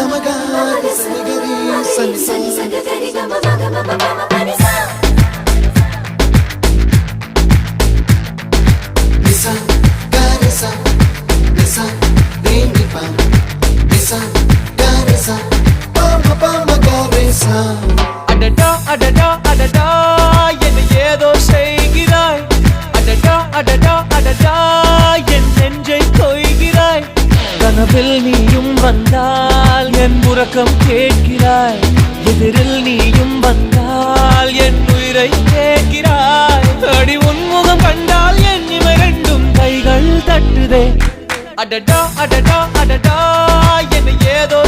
gamaga sanigari sani sanigari gamaga panisa nisa garisa nisa ni pa nisa garisa pa garisa adada adada adada என்ன ஏதோ செய்கிறாய் adada adada adada என் நெஞ்சை கொய்கிறாய் கனவில் நீயும் வந்தால் என் உறக்கம் கேட்கிறாய் எதிரில் நீயும் வந்தால் என் உயிரை கேட்கிறாய் அடி உன்முகம் கண்டால் என் இமை ரெண்டும் கைகள் தட்டுதே அடடா அடடா அடடா என்ன ஏதோ